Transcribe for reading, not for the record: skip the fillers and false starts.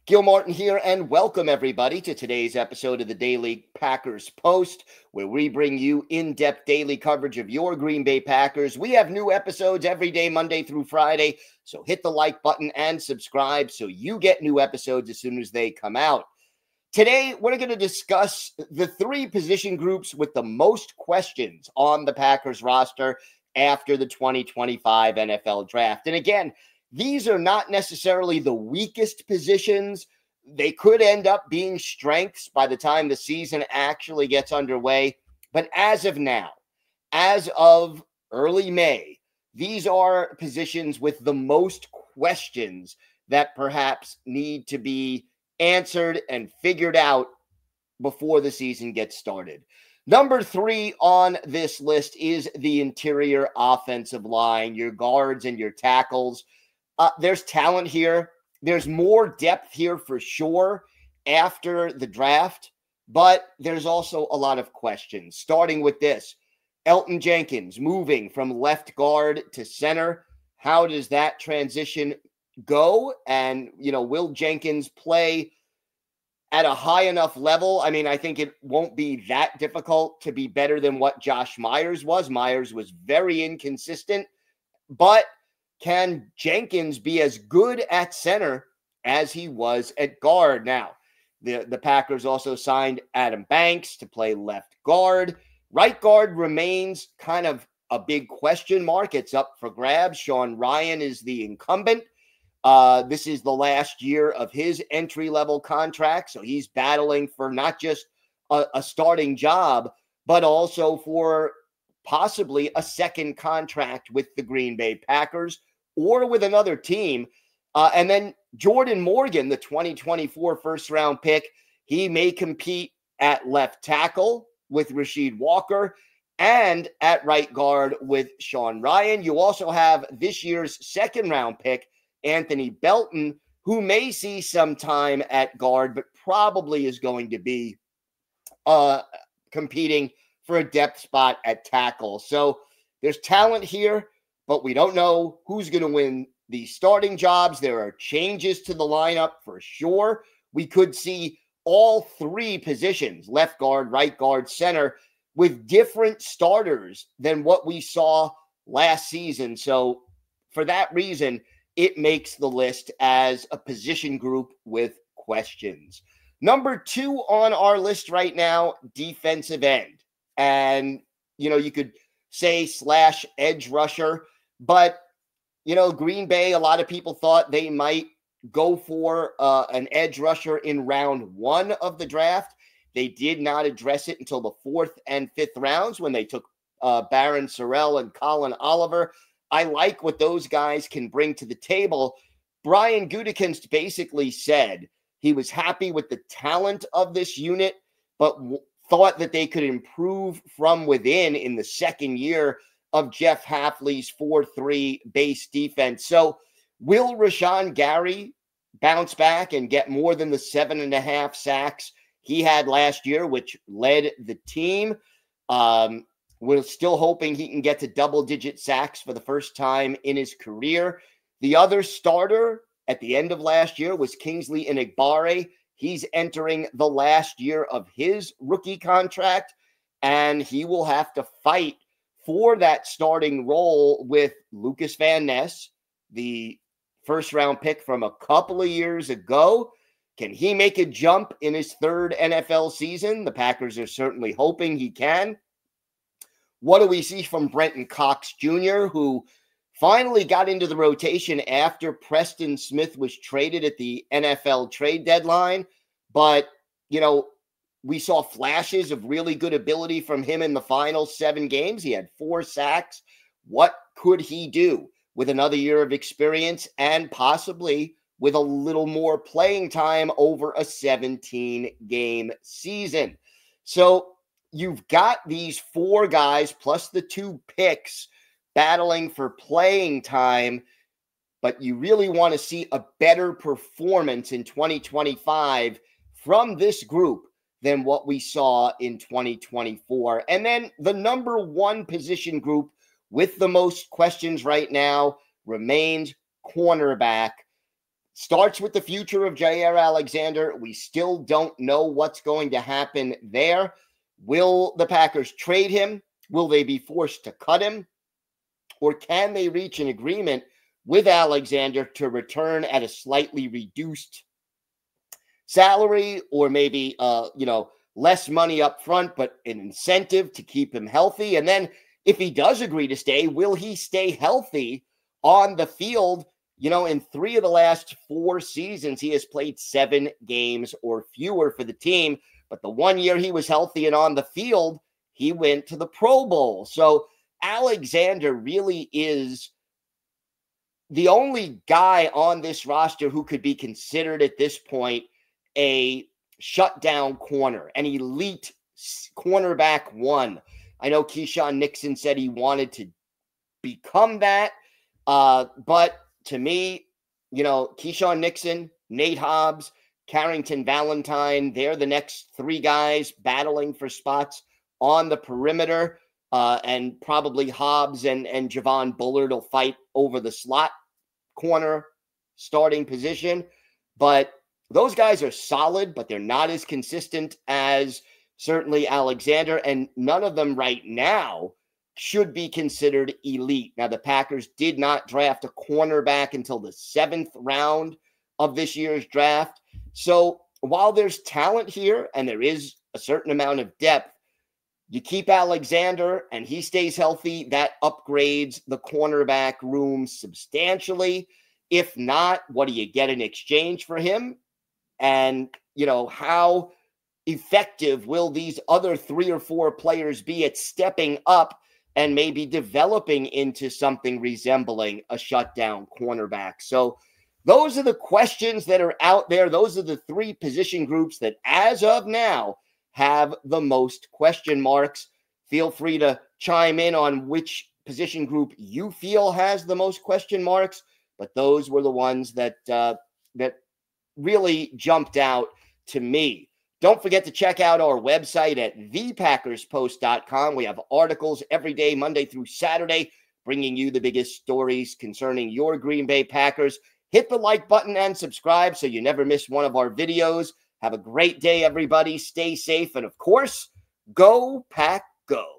Gil Martin here, and welcome everybody to today's episode of the Daily Packers Post, where we bring you in-depth daily coverage of your Green Bay Packers. We have new episodes every day, Monday through Friday, so hit the like button and subscribe so you get new episodes as soon as they come out. Today, we're going to discuss the three position groups with the most questions on the Packers roster after the 2025 NFL Draft. And again, these are not necessarily the weakest positions. They could end up being strengths by the time the season actually gets underway. But as of now, as of early May, these are positions with the most questions that perhaps need to be answered and figured out before the season gets started. Number 3 on this list is the interior offensive line, your guards and your tackles. There's talent here. There's more depth here for sure after the draft, but there's also a lot of questions. Starting with this, Elgton Jenkins moving from left guard to center. How does that transition go? And, will Jenkins play at a high enough level? I mean, I think it won't be that difficult to be better than what Josh Myers was. Myers was very inconsistent, but can Jenkins be as good at center as he was at guard? Now, the Packers also signed Adam Banks to play left guard. Right guard remains kind of a big question mark. It's up for grabs. Sean Ryan is the incumbent. This is the last year of his entry-level contract, so he's battling for not just a starting job, but also for possibly a second contract with the Green Bay Packers or with another team. And then Jordan Morgan, the 2024 first-round pick, he may compete at left tackle with Rasheed Walker and at right guard with Sean Ryan. You also have this year's second-round pick, Anthony Belton, who may see some time at guard, but probably is going to be competing for a depth spot at tackle. So there's talent here, but we don't know who's going to win these starting jobs. There are changes to the lineup for sure. We could see all three positions, left guard, right guard, center, with different starters than what we saw last season. So for that reason, it makes the list as a position group with questions. Number 2 on our list right now, defensive end. And, you could say / edge rusher. But, Green Bay, a lot of people thought they might go for an edge rusher in round 1 of the draft. They did not address it until the 4th and 5th rounds when they took Barron Sorrell and Colin Oliver. I like what those guys can bring to the table. Brian Gutekunst basically said he was happy with the talent of this unit, but thought that they could improve from within in the second year of Jeff Hafley's 4-3 base defense. So will Rashawn Gary bounce back and get more than the 7.5 sacks he had last year, which led the team? We're still hoping he can get to double-digit sacks for the first time in his career. The other starter at the end of last year was Kingsley Enagbare. He's entering the last year of his rookie contract, and he will have to fight for that starting role with Lucas Van Ness, the first-round pick from a couple of years ago. Can he make a jump in his 3rd NFL season? The Packers are certainly hoping he can. What do we see from Brenton Cox Jr., who finally got into the rotation after Preston Smith was traded at the NFL trade deadline? But, we saw flashes of really good ability from him in the final 7 games. He had 4 sacks. What could he do with another year of experience and possibly with a little more playing time over a 17-game season? So you've got these 4 guys plus the 2 picks battling for playing time, but you really want to see a better performance in 2025 from this group than what we saw in 2024. And then the number 1 position group with the most questions right now remains cornerback. Starts with the future of Jair Alexander. We still don't know what's going to happen there. Will the Packers trade him? Will they be forced to cut him? Or can they reach an agreement with Alexander to return at a slightly reduced salary, or maybe less money up front, but an incentive to keep him healthy? And then if he does agree to stay, will he stay healthy on the field? In 3 of the last 4 seasons, he has played 7 games or fewer for the team. But the 1 year he was healthy and on the field, he went to the Pro Bowl. So Alexander really is the only guy on this roster who could be considered at this point a shutdown corner, an elite cornerback 1. I know Keyshawn Nixon said he wanted to become that, but to me, Keyshawn Nixon, Nate Hobbs, Carrington Valentine, they're the next 3 guys battling for spots on the perimeter. And probably Hobbs and Javon Bullard will fight over the slot corner starting position. But those guys are solid, but they're not as consistent as certainly Alexander. And none of them right now should be considered elite. Now, the Packers did not draft a cornerback until the 7th round of this year's draft. So while there's talent here and there is a certain amount of depth, you keep Alexander and he stays healthy, that upgrades the cornerback room substantially. If not, what do you get in exchange for him? And, how effective will these other 3 or 4 players be at stepping up and maybe developing into something resembling a shutdown cornerback? So those are the questions that are out there. Those are the 3 position groups that, as of now, have the most question marks. Feel free to chime in on which position group you feel has the most question marks, but those were the ones that really jumped out to me. Don't forget to check out our website at thepackerspost.com. We have articles every day, Monday through Saturday, bringing you the biggest stories concerning your Green Bay Packers. Hit the like button and subscribe so you never miss one of our videos. Have a great day, everybody. Stay safe. And, of course, go Pack Go.